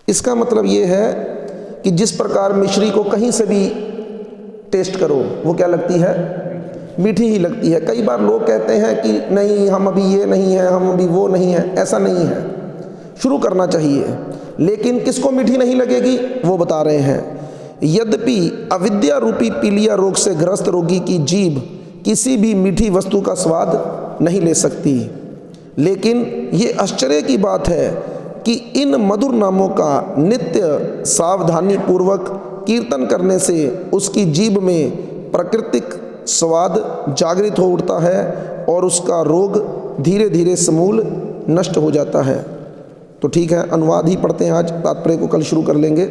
इसका मतलब ये है कि जिस प्रकार मिश्री को कहीं से भी टेस्ट करो वो क्या लगती है, मीठी ही लगती है। कई बार लोग कहते हैं कि नहीं हम अभी ये नहीं है, हम अभी वो नहीं है, ऐसा नहीं है, शुरू करना चाहिए। लेकिन किसको मीठी नहीं लगेगी वो बता रहे हैं। यद्यपि अविद्या रूपी पीलिया रोग से ग्रस्त रोगी की जीभ किसी भी मीठी वस्तु का स्वाद नहीं ले सकती, लेकिन ये आश्चर्य की बात है कि इन मधुर नामों का नित्य सावधानी पूर्वक कीर्तन करने से उसकी जीभ में प्राकृतिक स्वाद जागृत हो उठता है और उसका रोग धीरे धीरे समूल नष्ट हो जाता है। तो ठीक है, अनुवाद ही पढ़ते हैं आज, तात्पर्य को कल शुरू कर लेंगे।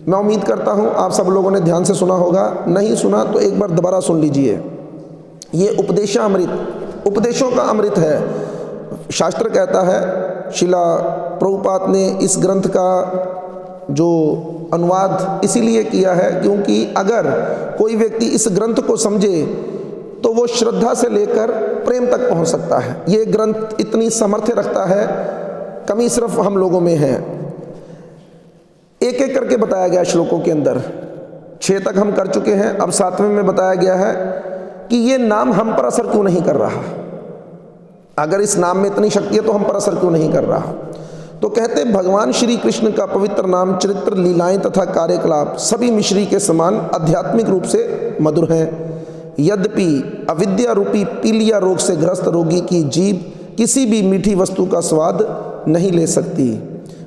मैं उम्मीद करता हूँ आप सब लोगों ने ध्यान से सुना होगा, नहीं सुना तो एक बार दोबारा सुन लीजिए। ये उपदेशामृत, उपदेशों का अमृत है। शास्त्र कहता है, शिला प्रभुपाद ने इस ग्रंथ का जो अनुवाद इसीलिए किया है क्योंकि अगर कोई व्यक्ति इस ग्रंथ को समझे तो वो श्रद्धा से लेकर प्रेम तक पहुंच सकता है। ये ग्रंथ इतनी सामर्थ्य रखता है, कमी सिर्फ हम लोगों में है। एक एक करके बताया गया श्लोकों के अंदर, 6 तक हम कर चुके हैं, अब 7वें में बताया गया है कि ये नाम हम पर असर क्यों नहीं कर रहा। अगर इस नाम में इतनी शक्ति है तो हम पर असर क्यों नहीं कर रहा। तो कहते भगवान श्री कृष्ण का पवित्र नाम, चरित्र, लीलाएं तथा कार्यकलाप सभी मिश्री के समान आध्यात्मिक रूप से मधुर हैं। यद्यपि अविद्या रूपी पीलिया रोग से ग्रस्त रोगी की जीभ किसी भी मीठी वस्तु का स्वाद नहीं ले सकती,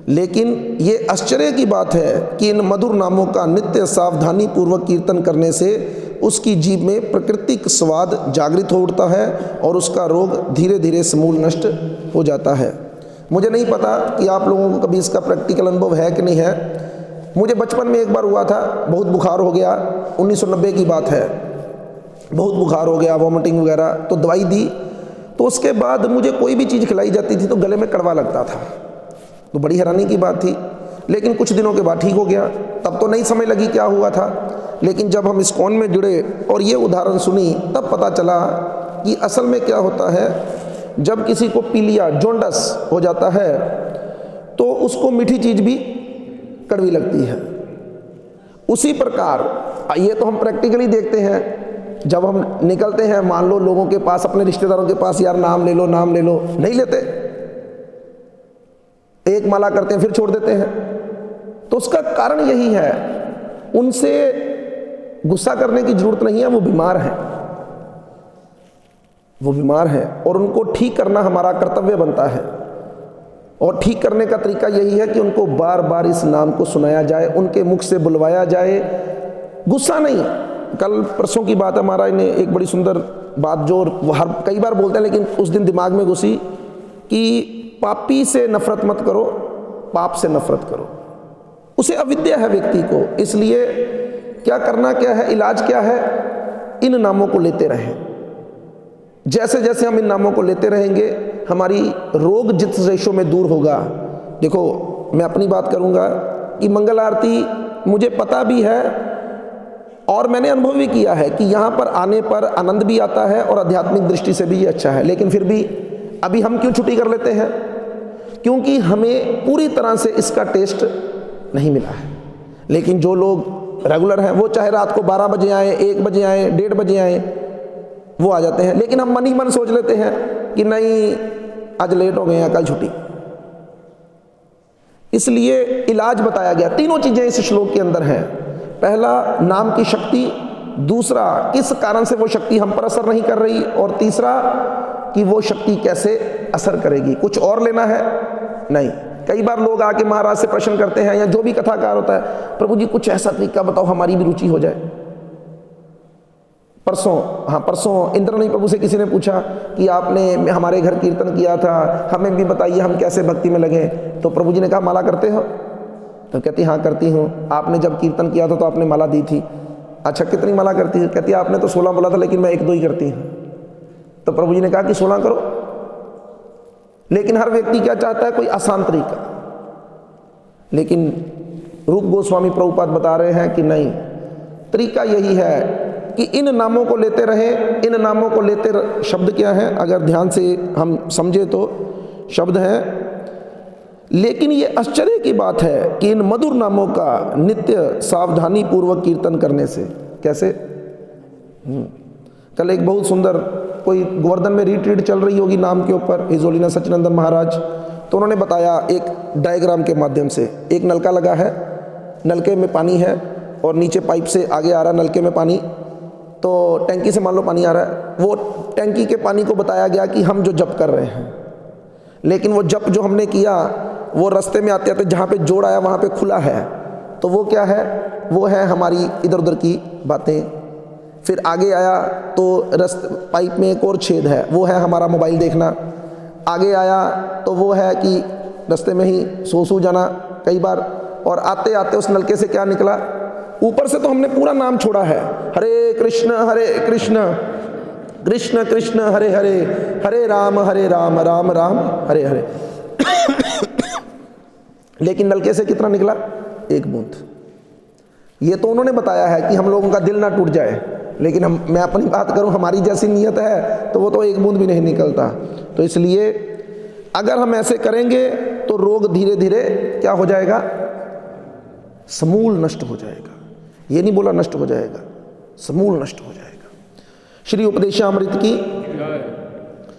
लेकिन ये आश्चर्य की बात है कि इन मधुर नामों का नित्य सावधानी पूर्वक कीर्तन करने से उसकी जीभ में प्राकृतिक स्वाद जागृत हो उठता है और उसका रोग धीरे धीरे समूल नष्ट हो जाता है। मुझे नहीं पता कि आप लोगों को कभी इसका प्रैक्टिकल अनुभव है कि नहीं है। मुझे बचपन में एक बार हुआ था, बहुत बुखार हो गया, 1990 की बात है, बहुत बुखार हो गया, वॉमिटिंग वगैरह, तो दवाई दी। तो उसके बाद मुझे कोई भी चीज़ खिलाई जाती थी तो गले में कड़वा लगता था, तो बड़ी हैरानी की बात थी। लेकिन कुछ दिनों के बाद ठीक हो गया। तब तो नहीं समझ लगी क्या हुआ था, लेकिन जब हम इस्कॉन में जुड़े और ये उदाहरण सुनी तब पता चला कि असल में क्या होता है। जब किसी को पीलिया, जॉन्डस हो जाता है तो उसको मीठी चीज़ भी कड़वी लगती है। उसी प्रकार ये तो हम प्रैक्टिकली देखते हैं, जब हम निकलते हैं मान लो लोगों के पास, अपने रिश्तेदारों के पास, यार नाम ले लो, नाम ले लो, नहीं लेते, एक माला करते हैं फिर छोड़ देते हैं। तो उसका कारण यही है, उनसे गुस्सा करने की जरूरत नहीं है, वो बीमार हैं, वो बीमार हैं और उनको ठीक करना हमारा कर्तव्य बनता है। और ठीक करने का तरीका यही है कि उनको बार बार इस नाम को सुनाया जाए, उनके मुख से बुलवाया जाए, गुस्सा नहीं। कल परसों की बात है, हमारा ने एक बड़ी सुंदर बात जो वो हर कई बार बोलते हैं लेकिन उस दिन दिमाग में घुसी कि पापी से नफरत मत करो, पाप से नफरत करो। उसे अविद्या है व्यक्ति को, इसलिए क्या करना क्या है, इलाज क्या है, इन नामों को लेते रहें। जैसे जैसे हम इन नामों को लेते रहेंगे हमारी रोग जित रेशों में दूर होगा। देखो मैं अपनी बात करूंगा कि मंगल आरती मुझे पता भी है और मैंने अनुभव भी किया है कि यहाँ पर आने पर आनंद भी आता है और आध्यात्मिक दृष्टि से भी ये अच्छा है। लेकिन फिर भी अभी हम क्यों छुट्टी कर लेते हैं, क्योंकि हमें पूरी तरह से इसका टेस्ट नहीं मिला है। लेकिन जो लोग रेगुलर हैं वो चाहे रात को 12 बजे आए, 1 बजे आए, 1:30 बजे आए, वो आ जाते हैं। लेकिन हम मन ही मन सोच लेते हैं कि नहीं आज लेट हो गए हैं, कल छुट्टी। इसलिए इलाज बताया गया, तीनों चीजें इस श्लोक के अंदर हैं। पहला नाम की शक्ति, दूसरा किस कारण से वो शक्ति हम पर असर नहीं कर रही, और तीसरा कि वो शक्ति कैसे असर करेगी। कुछ और लेना है नहीं। कई बार लोग आके महाराज से प्रश्न करते हैं या जो भी कथाकार होता है, प्रभु जी कुछ ऐसा तरीका बताओ हमारी भी रुचि हो जाए। परसों इंद्रनील प्रभु से किसी ने पूछा कि आपने हमारे घर कीर्तन किया था, हमें भी बताइए हम कैसे भक्ति में लगे। तो प्रभु जी ने कहा माला करते हो? तो कहती हाँ करती हूँ। आपने जब कीर्तन किया था तो आपने माला दी थी। अच्छा कितनी माला करती है? कहती है आपने तो 16 बोला था लेकिन मैं 1-2 ही करती हूँ। तो प्रभु जी ने कहा कि 16 करो। लेकिन हर व्यक्ति क्या चाहता है, कोई आसान तरीका। लेकिन रूप गोस्वामी प्रभुपाद बता रहे हैं कि नहीं, तरीका यही है कि इन नामों को लेते रहें। इन नामों को लेते शब्द क्या है, अगर ध्यान से हम समझे तो शब्द है लेकिन ये आश्चर्य की बात है कि इन मधुर नामों का नित्य सावधानी पूर्वक कीर्तन करने से, कैसे? कल एक बहुत सुंदर कोई गोवर्धन में रिट्रीट चल रही होगी नाम के ऊपर, हिज होलीनेस सच्चिदानंद महाराज, तो उन्होंने बताया एक डायग्राम के माध्यम से, एक नलका लगा है, नलके में पानी है और नीचे पाइप से आगे आ रहा है नलके में पानी, तो टैंकी से मान लो पानी आ रहा है, वो टैंकी के पानी को बताया गया कि हम जो जप कर रहे हैं, लेकिन वो जप जो हमने किया वो रास्ते में आते आते जहाँ पे जोड़ आया वहाँ पे खुला है, तो वो क्या है? वो है हमारी इधर उधर की बातें। फिर आगे आया तो पाइप में एक और छेद है, वो है हमारा मोबाइल देखना। आगे आया तो वो है कि रास्ते में ही सो जाना कई बार, और आते आते उस नलके से क्या निकला? ऊपर से तो हमने पूरा नाम छोड़ा है, हरे कृष्ण कृष्ण कृष्ण हरे हरे, हरे राम राम राम हरे हरे। लेकिन नलके से कितना निकला? एक बूंद। ये तो उन्होंने बताया है कि हम लोगों का दिल ना टूट जाए, लेकिन मैं अपनी बात करूं, हमारी जैसी नीयत है तो वो तो एक बूंद भी नहीं निकलता। तो इसलिए अगर हम ऐसे करेंगे तो रोग धीरे धीरे क्या हो जाएगा? समूल नष्ट हो जाएगा। ये नहीं बोला नष्ट हो जाएगा, समूल नष्ट हो जाएगा। श्री उपदेशामृत की